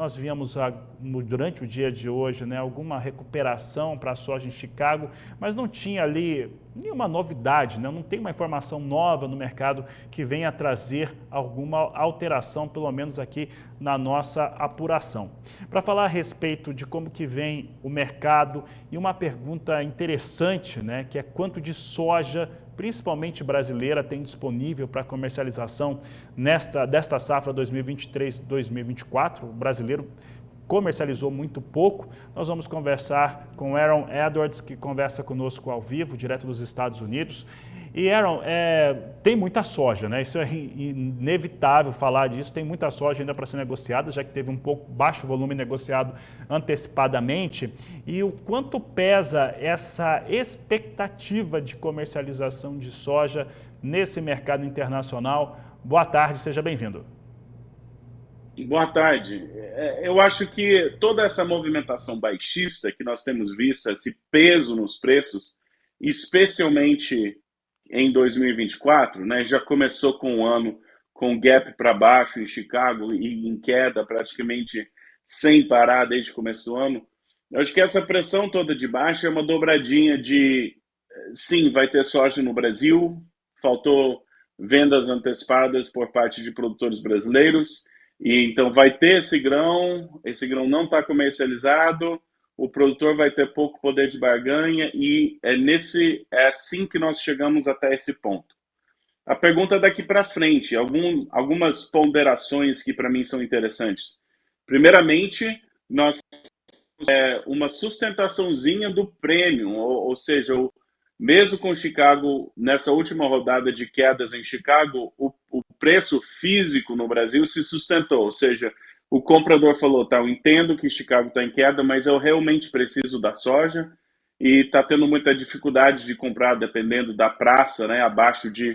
nós víamos durante o dia de hoje, né, alguma recuperação para a soja em Chicago, mas não tinha ali nenhuma novidade, né? Não tem uma informação nova no mercado que venha trazer alguma alteração, pelo menos aqui na nossa apuração. Para falar a respeito de como que vem o mercado e uma pergunta interessante, né, que é quanto de soja principalmente brasileira, tem disponível para comercialização desta safra 2023-2024. O brasileiro comercializou muito pouco. Nós vamos conversar com Aaron Edwards, que conversa conosco ao vivo, direto dos Estados Unidos. E Aaron, tem muita soja, né? Isso é inevitável falar disso. Tem muita soja ainda para ser negociada, já que teve um pouco baixo volume negociado antecipadamente. E o quanto pesa essa expectativa de comercialização de soja nesse mercado internacional? Boa tarde, seja bem-vindo. Boa tarde. Eu acho que toda essa movimentação baixista que nós temos visto, esse peso nos preços, especialmente em 2024, né, já começou com um ano com gap para baixo em Chicago e em queda praticamente sem parar desde o começo do ano. Eu acho que essa pressão toda de baixo é uma dobradinha de, sim, vai ter soja no Brasil, faltou vendas antecipadas por parte de produtores brasileiros, e então vai ter esse grão não está comercializado, o produtor vai ter pouco poder de barganha e é assim que nós chegamos até esse ponto. A pergunta daqui para frente, algumas ponderações que para mim são interessantes. Primeiramente, nós uma sustentaçãozinha do prêmio, ou seja, mesmo com Chicago, nessa última rodada de quedas em Chicago, o preço físico no Brasil se sustentou, ou seja, o comprador falou, tá, eu entendo que Chicago está em queda, mas eu realmente preciso da soja e está tendo muita dificuldade de comprar, dependendo da praça, né, abaixo de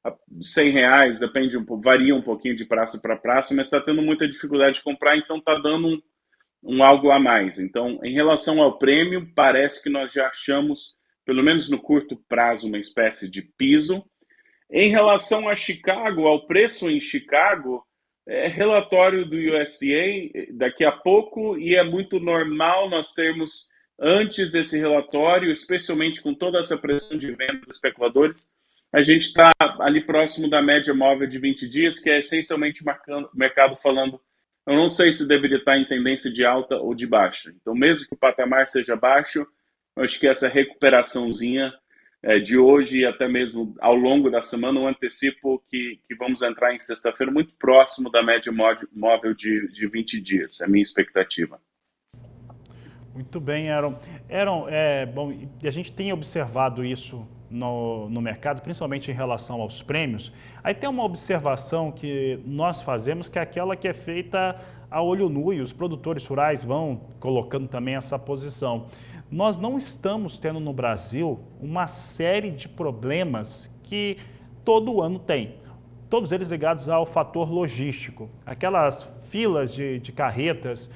R$ 100, varia um pouquinho de praça para praça, mas está tendo muita dificuldade de comprar, então está dando um algo a mais. Então, em relação ao prêmio, parece que nós já achamos, pelo menos no curto prazo, uma espécie de piso. Em relação a Chicago, ao preço em Chicago, relatório do USDA daqui a pouco, e é muito normal nós termos, antes desse relatório, especialmente com toda essa pressão de venda dos especuladores, a gente está ali próximo da média móvel de 20 dias, que é essencialmente o mercado falando, eu não sei se deveria estar em tendência de alta ou de baixa. Então, mesmo que o patamar seja baixo, eu acho que essa recuperaçãozinha de hoje e até mesmo ao longo da semana, eu antecipo que vamos entrar em sexta-feira muito próximo da média móvel de 20 dias, é a minha expectativa. Muito bem, Aaron. Aaron, bom, e a gente tem observado isso no mercado, principalmente em relação aos prêmios. Aí tem uma observação que nós fazemos, que é aquela que é feita a olho nu, e os produtores rurais vão colocando também essa posição. Nós não estamos tendo no Brasil uma série de problemas que todo ano tem. Todos eles ligados ao fator logístico. Aquelas filas de carretas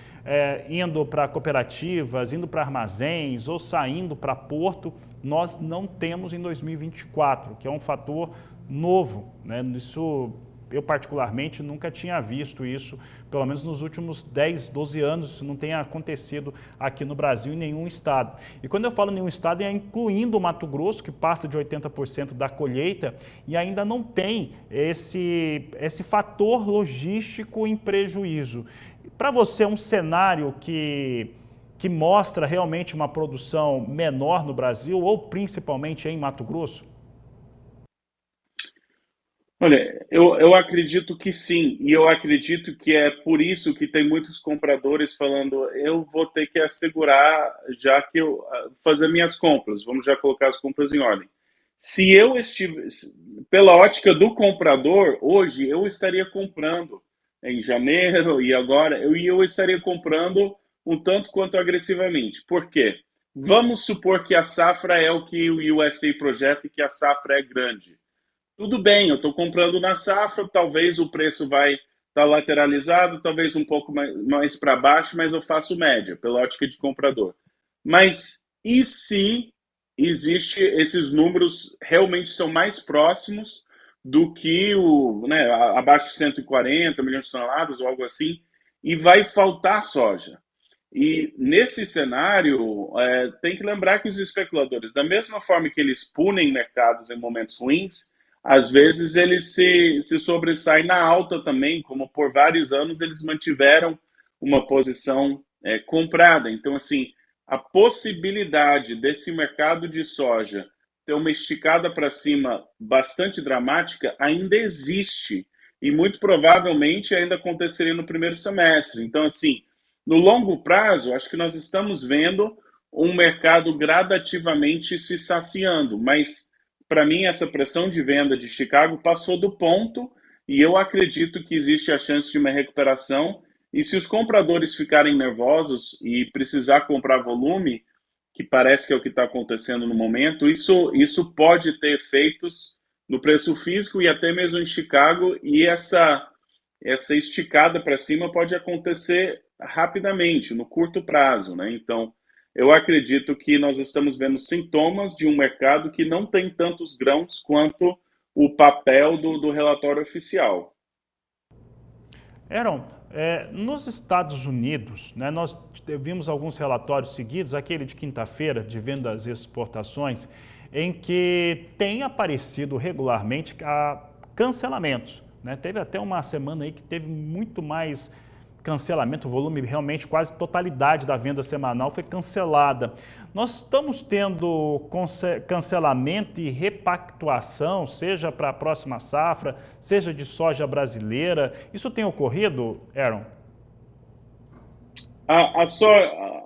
indo para cooperativas, indo para armazéns ou saindo para porto, nós não temos em 2024, que é um fator novo, né? Isso, eu particularmente nunca tinha visto isso, pelo menos nos últimos 10, 12 anos, isso não tem acontecido aqui no Brasil em nenhum estado. E quando eu falo nenhum estado, é incluindo o Mato Grosso, que passa de 80% da colheita e ainda não tem esse fator logístico em prejuízo. Para você, é um cenário que mostra realmente uma produção menor no Brasil ou principalmente em Mato Grosso? Olha, eu acredito que sim, e eu acredito que é por isso que tem muitos compradores falando, eu vou ter que assegurar, já que eu fazer minhas compras, vamos já colocar as compras em ordem. Se eu estivesse, pela ótica do comprador, hoje eu estaria comprando em janeiro e agora, eu estaria comprando um tanto quanto agressivamente. Por quê? Vamos supor que a safra é o que o USA projeta e que a safra é grande. Tudo bem, eu estou comprando na safra, talvez o preço vai estar lateralizado, talvez um pouco mais para baixo, mas eu faço média, pela ótica de comprador. Mas e se esses números realmente são mais próximos do que abaixo de 140 milhões de toneladas ou algo assim, e vai faltar soja. E nesse cenário, tem que lembrar que os especuladores, da mesma forma que eles punem mercados em momentos ruins, às vezes eles se sobressaem na alta também, como por vários anos eles mantiveram uma posição comprada. Então, assim, a possibilidade desse mercado de soja ter uma esticada para cima bastante dramática ainda existe e muito provavelmente ainda aconteceria no primeiro semestre. Então, assim, no longo prazo, acho que nós estamos vendo um mercado gradativamente se saciando, mas para mim essa pressão de venda de Chicago passou do ponto e eu acredito que existe a chance de uma recuperação. E se os compradores ficarem nervosos e precisar comprar volume, que parece que é o que está acontecendo no momento, isso pode ter efeitos no preço físico e até mesmo em Chicago, e essa esticada para cima pode acontecer rapidamente, no curto prazo, né? Então, eu acredito que nós estamos vendo sintomas de um mercado que não tem tantos grãos quanto o papel do relatório oficial. Aaron, nos Estados Unidos, né, nós vimos alguns relatórios seguidos, aquele de quinta-feira, de vendas e exportações, em que tem aparecido regularmente cancelamentos. Né? Teve até uma semana aí que teve muito mais cancelamento, o volume realmente, quase totalidade da venda semanal foi cancelada. Nós estamos tendo cancelamento e repactuação, seja para a próxima safra, seja de soja brasileira. Isso tem ocorrido, Aaron?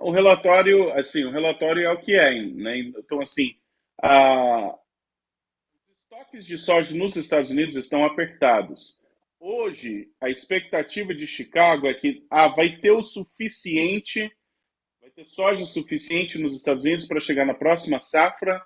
O relatório, assim, o relatório é o que é, né? Então, assim, os estoques de soja nos Estados Unidos estão apertados. Hoje, a expectativa de Chicago é que vai ter o suficiente, vai ter soja suficiente nos Estados Unidos para chegar na próxima safra.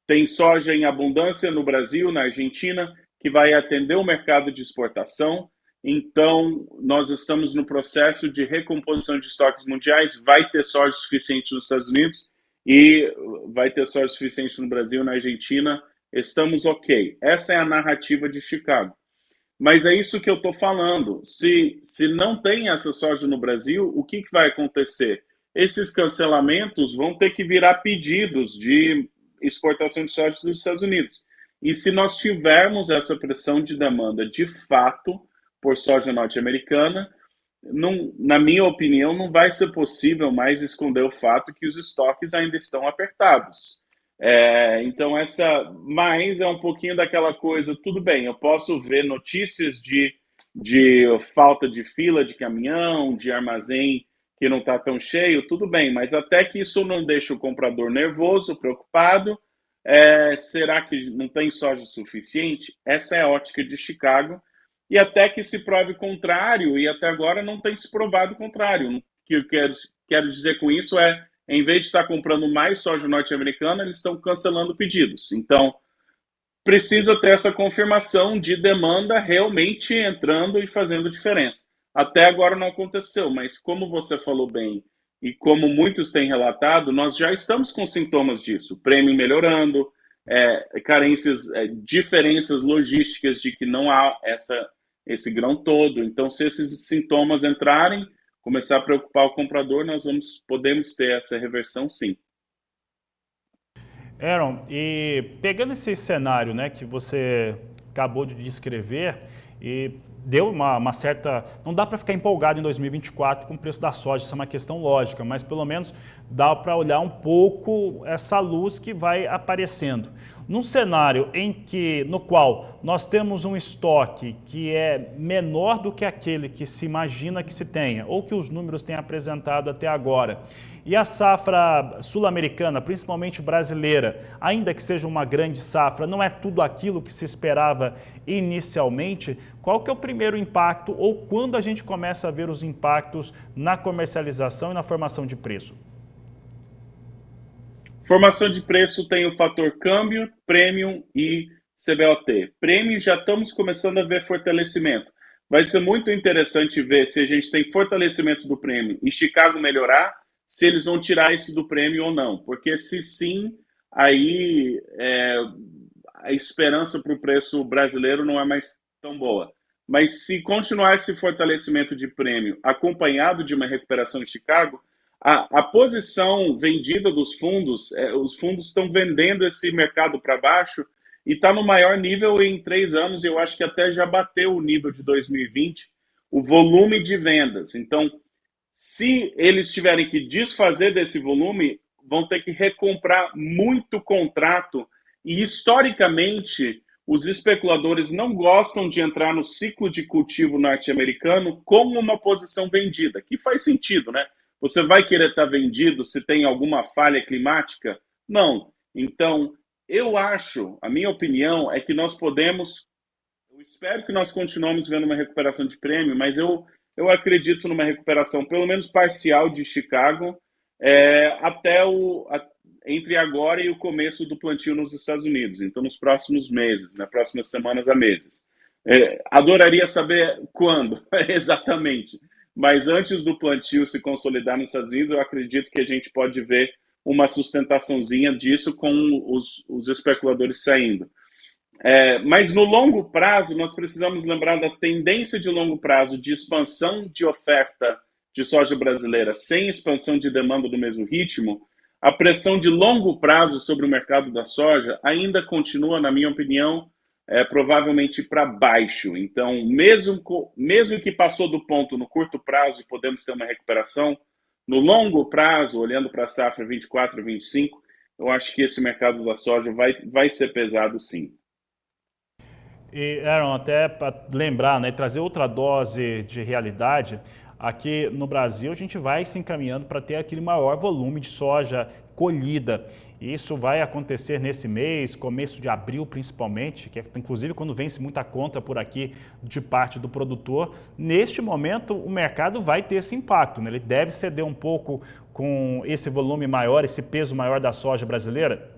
Tem soja em abundância no Brasil, na Argentina, que vai atender o mercado de exportação. Então, nós estamos no processo de recomposição de estoques mundiais. Vai ter soja suficiente nos Estados Unidos e vai ter soja suficiente no Brasil, na Argentina. Estamos ok. Essa é a narrativa de Chicago. Mas é isso que eu estou falando. Se não tem essa soja no Brasil, o que vai acontecer? Esses cancelamentos vão ter que virar pedidos de exportação de soja dos Estados Unidos. E se nós tivermos essa pressão de demanda de fato por soja norte-americana, na minha opinião, não vai ser possível mais esconder o fato que os estoques ainda estão apertados. Então, mas é um pouquinho daquela coisa, tudo bem, eu posso ver notícias de falta de fila de caminhão, de armazém que não está tão cheio, tudo bem, mas até que isso não deixe o comprador nervoso, preocupado, será que não tem soja suficiente? Essa é a ótica de Chicago, e até que se prove o contrário, e até agora não tem se provado o contrário. O que eu quero dizer com isso em vez de estar comprando mais soja norte-americana, eles estão cancelando pedidos. Então, precisa ter essa confirmação de demanda realmente entrando e fazendo diferença. Até agora não aconteceu, mas como você falou bem, e como muitos têm relatado, nós já estamos com sintomas disso. Prêmio melhorando, carências, diferenças logísticas de que não há esse grão todo. Então, se esses sintomas entrarem, começar a preocupar o comprador, podemos ter essa reversão, sim. Aaron, e pegando esse cenário, né, que você acabou de descrever, e deu uma certa... Não dá para ficar empolgado em 2024 com o preço da soja, isso é uma questão lógica, mas pelo menos dá para olhar um pouco essa luz que vai aparecendo. Num cenário no qual nós temos um estoque que é menor do que aquele que se imagina que se tenha, ou que os números têm apresentado até agora, e a safra sul-americana, principalmente brasileira, ainda que seja uma grande safra, não é tudo aquilo que se esperava inicialmente, qual que é o primeiro impacto ou quando a gente começa a ver os impactos na comercialização e na formação de preço? Formação de preço tem o fator câmbio, premium e CBOT. Prêmio já estamos começando a ver fortalecimento. Vai ser muito interessante ver se a gente tem fortalecimento do prêmio e Chicago melhorar, se eles vão tirar isso do prêmio ou não. Porque se sim, aí a esperança para o preço brasileiro não é mais tão boa. mas se continuar esse fortalecimento de prêmio acompanhado de uma recuperação em Chicago, a posição vendida dos fundos, os fundos estão vendendo esse mercado para baixo e está no maior nível em 3 anos. Eu acho que até já bateu o nível de 2020, o volume de vendas. Então, se eles tiverem que desfazer desse volume, vão ter que recomprar muito contrato. E, historicamente, os especuladores não gostam de entrar no ciclo de cultivo norte-americano com uma posição vendida, que faz sentido, né? Você vai querer estar vendido se tem alguma falha climática? Não. Então, eu acho, a minha opinião é que nós podemos, eu espero que nós continuemos vendo uma recuperação de prêmio, mas eu acredito numa recuperação, pelo menos parcial, de Chicago, até entre agora e o começo do plantio nos Estados Unidos. Então, nos próximos meses, nas próximas semanas a meses. Adoraria saber quando, exatamente. Mas antes do plantio se consolidar nos Estados Unidos, eu acredito que a gente pode ver uma sustentaçãozinha disso com os especuladores saindo. Mas no longo prazo, nós precisamos lembrar da tendência de longo prazo de expansão de oferta de soja brasileira sem expansão de demanda do mesmo ritmo. A pressão de longo prazo sobre o mercado da soja ainda continua, na minha opinião, provavelmente para baixo. Então, mesmo que passou do ponto no curto prazo e podemos ter uma recuperação, no longo prazo, olhando para a safra 24 e 25, eu acho que esse mercado da soja vai ser pesado, sim. E, Aaron, até para lembrar, né, trazer outra dose de realidade, aqui no Brasil a gente vai se encaminhando para ter aquele maior volume de soja colhida. Isso vai acontecer nesse mês, começo de abril principalmente, que é inclusive quando vence muita conta por aqui de parte do produtor. Neste momento o mercado vai ter esse impacto, né? Ele deve ceder um pouco com esse volume maior, esse peso maior da soja brasileira?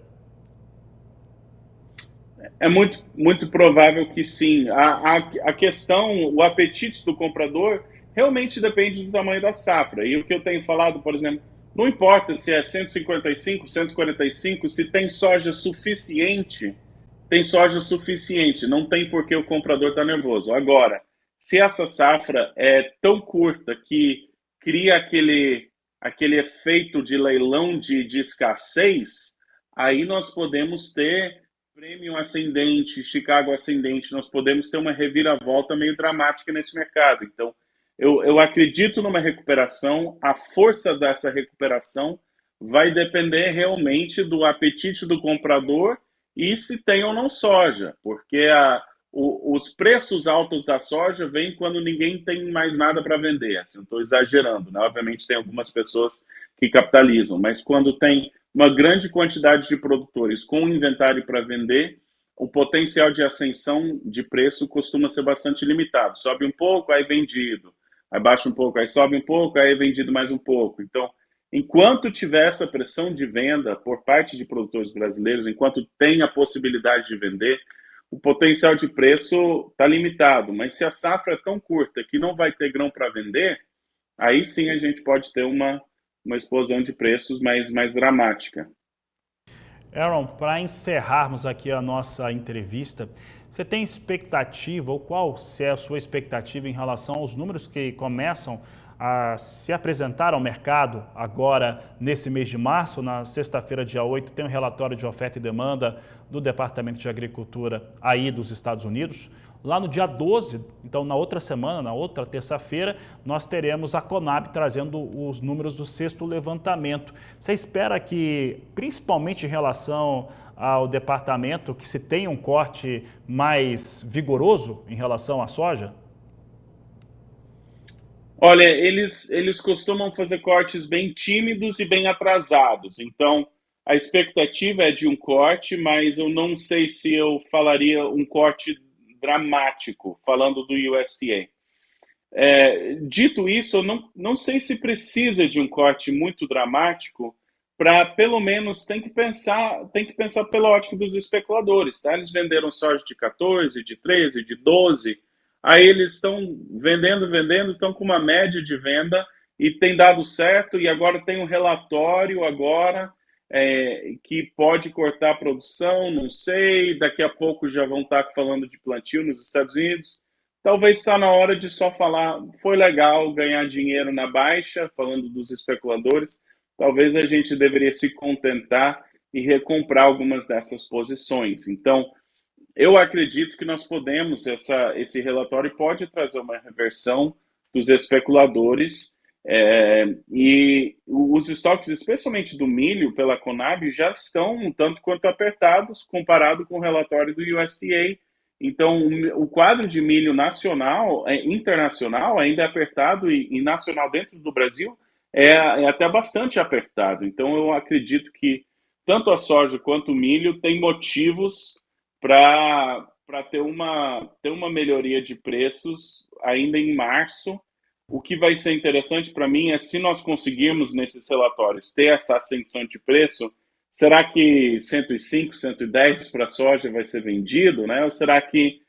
É muito, muito provável que sim. A questão, o apetite do comprador realmente depende do tamanho da safra. E o que eu tenho falado, por exemplo, não importa se é 155, 145, se tem soja suficiente, não tem por que o comprador estar nervoso. Agora, se essa safra é tão curta que cria aquele efeito de leilão de escassez, aí nós podemos ter Premium ascendente, Chicago ascendente, nós podemos ter uma reviravolta meio dramática nesse mercado. Então, eu acredito numa recuperação, a força dessa recuperação vai depender realmente do apetite do comprador e se tem ou não soja, porque os preços altos da soja vêm quando ninguém tem mais nada para vender. Assim, estou exagerando, né? Obviamente tem algumas pessoas que capitalizam, mas quando tem uma grande quantidade de produtores com inventário para vender, o potencial de ascensão de preço costuma ser bastante limitado. Sobe um pouco, aí vendido. Aí baixa um pouco, aí sobe um pouco, aí é vendido mais um pouco. Então, enquanto tiver essa pressão de venda por parte de produtores brasileiros, enquanto tem a possibilidade de vender, o potencial de preço está limitado. Mas se a safra é tão curta que não vai ter grão para vender, aí sim a gente pode ter uma explosão de preços mais dramática. Aaron, para encerrarmos aqui a nossa entrevista, você tem expectativa, ou qual é a sua expectativa em relação aos números que começam a se apresentar ao mercado agora nesse mês de março? Na sexta-feira, dia 8, tem um relatório de oferta e demanda do Departamento de Agricultura aí dos Estados Unidos. Lá no dia 12, então na outra semana, na outra terça-feira, nós teremos a Conab trazendo os números do sexto levantamento. Você espera que, principalmente em relação ao departamento, que se tenha um corte mais vigoroso em relação à soja? Olha, eles costumam fazer cortes bem tímidos e bem atrasados. Então, a expectativa é de um corte, mas eu não sei se eu falaria um corte dramático, falando do USDA. Dito isso, eu não sei se precisa de um corte muito dramático para, pelo menos, tem que pensar pela ótica dos especuladores, tá? Eles venderam soja de 14, de 13, de 12, aí eles estão vendendo, estão com uma média de venda e tem dado certo, e agora tem um relatório agora que pode cortar a produção, não sei, daqui a pouco já vão estar falando de plantio nos Estados Unidos. talvez está na hora de só falar, foi legal ganhar dinheiro na baixa, falando dos especuladores, talvez a gente deveria se contentar e recomprar algumas dessas posições. Então, eu acredito que nós podemos, esse relatório pode trazer uma reversão dos especuladores, e os estoques, especialmente do milho, pela Conab, já estão um tanto quanto apertados comparado com o relatório do USDA. Então, o quadro de milho nacional, internacional, ainda é apertado e nacional dentro do Brasil é até bastante apertado. Então, eu acredito que tanto a soja quanto o milho têm motivos para ter uma melhoria de preços ainda em março. O que vai ser interessante para mim é se nós conseguirmos nesses relatórios ter essa ascensão de preço, será que 105, 110 para a soja vai ser vendido, né? Ou será que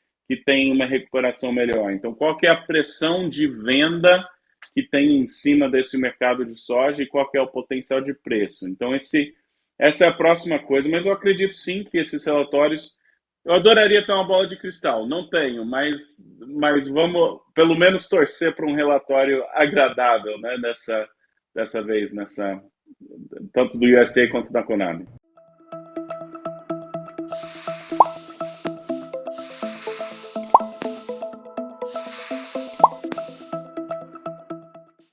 tem uma recuperação melhor? Então, qual que é a pressão de venda que tem em cima desse mercado de soja e qual que é o potencial de preço? Então, essa é a próxima coisa, mas eu acredito sim que esses relatórios. Eu adoraria ter uma bola de cristal, não tenho, mas vamos pelo menos torcer para um relatório agradável, né, dessa vez, tanto do USA quanto da Conab.